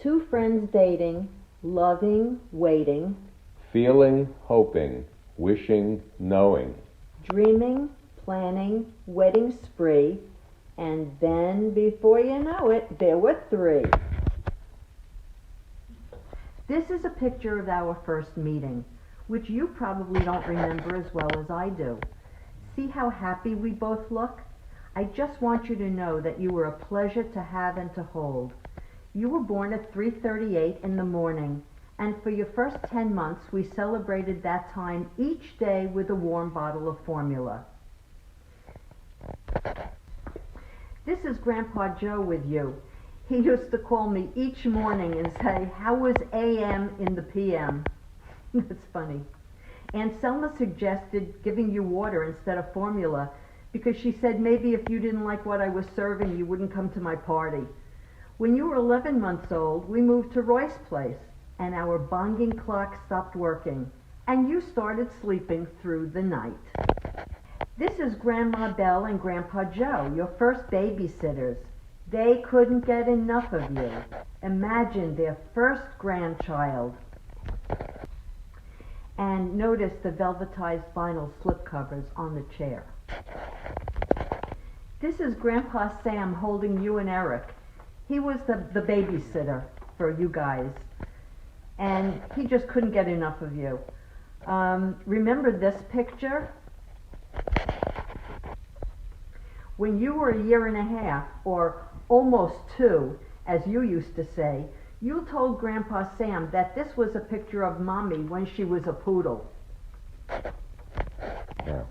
Two friends dating, loving, waiting, feeling, hoping, wishing, knowing, dreaming, planning, wedding spree, and then before you know it, there were three. This is a picture of our first meeting, which you probably don't remember as well as I do. See how happy we both look? I just want you to know that you were a pleasure to have and to hold. You were born at 3:38 in the morning, and for your first 10 months we celebrated that time each day with a warm bottle of formula. This is Grandpa Joe with you. He used to call me each morning and say, "How was AM in the PM?" That's funny. Aunt Selma suggested giving you water instead of formula because she said maybe if you didn't like what I was serving, you wouldn't come to my party. When you were 11 months old, we moved to Royce Place, and our bonging clock stopped working, and you started sleeping through the night. This is Grandma Belle and Grandpa Joe, your first babysitters. They couldn't get enough of you. Imagine their first grandchild. And notice the velvetized vinyl slipcovers on the chair. This is Grandpa Sam holding you and Eric. He was the babysitter for you guys, and he just couldn't get enough of you. Remember this picture? When you were a year and a half, or almost 2, as you used to say, you told Grandpa Sam that this was a picture of Mommy when she was a poodle. Yeah.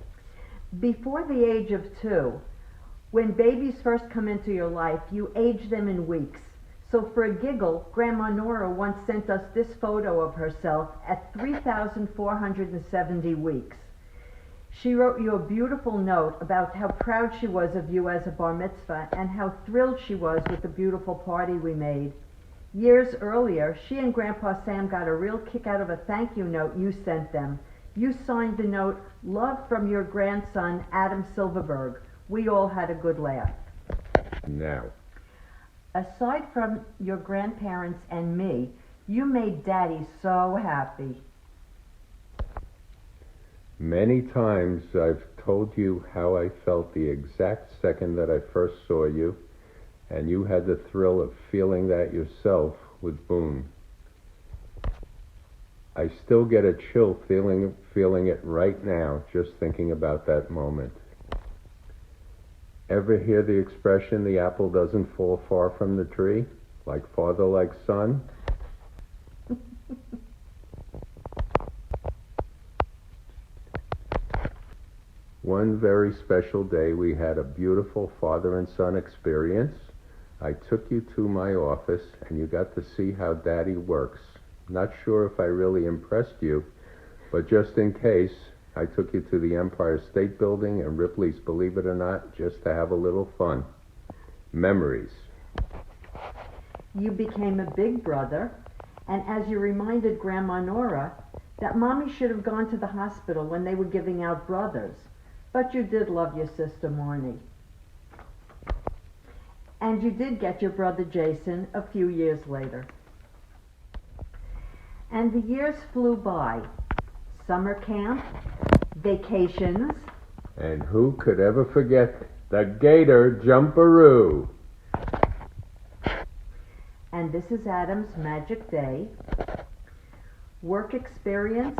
Before the age of 2, when babies first come into your life, you age them in weeks. So for a giggle, Grandma Nora once sent us this photo of herself at 3,470 weeks. She wrote you a beautiful note about how proud she was of you as a bar mitzvah and how thrilled she was with the beautiful party we made. Years earlier, she and Grandpa Sam got a real kick out of a thank you note you sent them. You signed the note, "Love from your grandson, Adam Silverberg." We all had a good laugh. Now, Aside from your grandparents and me, you made Daddy so happy. many times I've told you how I felt the exact second that I first saw you, and you had the thrill of feeling that yourself with Boone. I still get a chill feeling it right now, just thinking about that moment. Ever hear the expression, "the apple doesn't fall far from the tree"? Like father, like son? One very special day, we had a beautiful father and son experience. I took you to my office, and you got to see how Daddy works. Not sure if I really impressed you, but just in case, I took you to the Empire State Building and Ripley's Believe It or Not, just to have a little fun. Memories. You became a big brother, and as you reminded Grandma Nora that Mommy should have gone to the hospital when they were giving out brothers, but you did love your sister Marnie. And you did get your brother Jason a few years later. And the years flew by. Summer camp, vacations. And who could ever forget the Gator Jumperoo? And this is Adam's magic day. Work experience,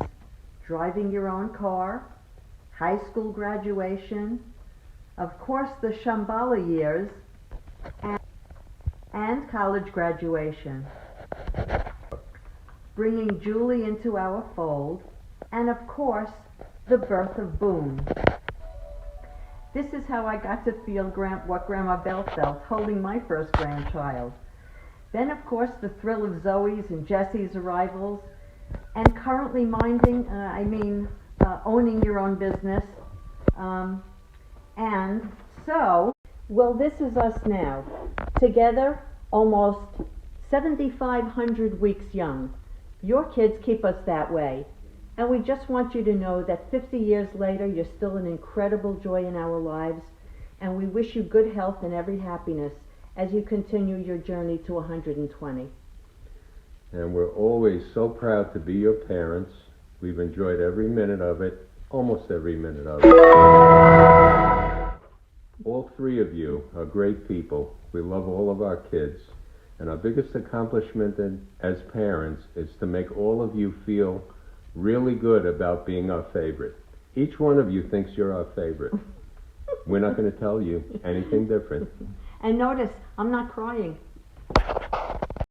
driving your own car, high school graduation, of course the Shambhala years, and college graduation. Bringing Julie into our fold, and of course, the birth of Boone. This is how I got to feel what Grandma Belle felt holding my first grandchild. Then, of course, the thrill of Zoe's and Jesse's arrivals, and currently owning your own business. And so, well, this is us now, together, almost 7,500 weeks young. Your kids keep us that way. And we just want you to know that 50 years later, you're still an incredible joy in our lives, and we wish you good health and every happiness as you continue your journey to 120. and we're always so proud to be your parents. We've enjoyed every minute of it, almost every minute of it. All three of you are great people. We love all of our kids. And our biggest accomplishment as parents is to make all of you feel really good about being our favorite. Each one of you thinks you're our favorite. We're not going to tell you anything different. And notice, I'm not crying.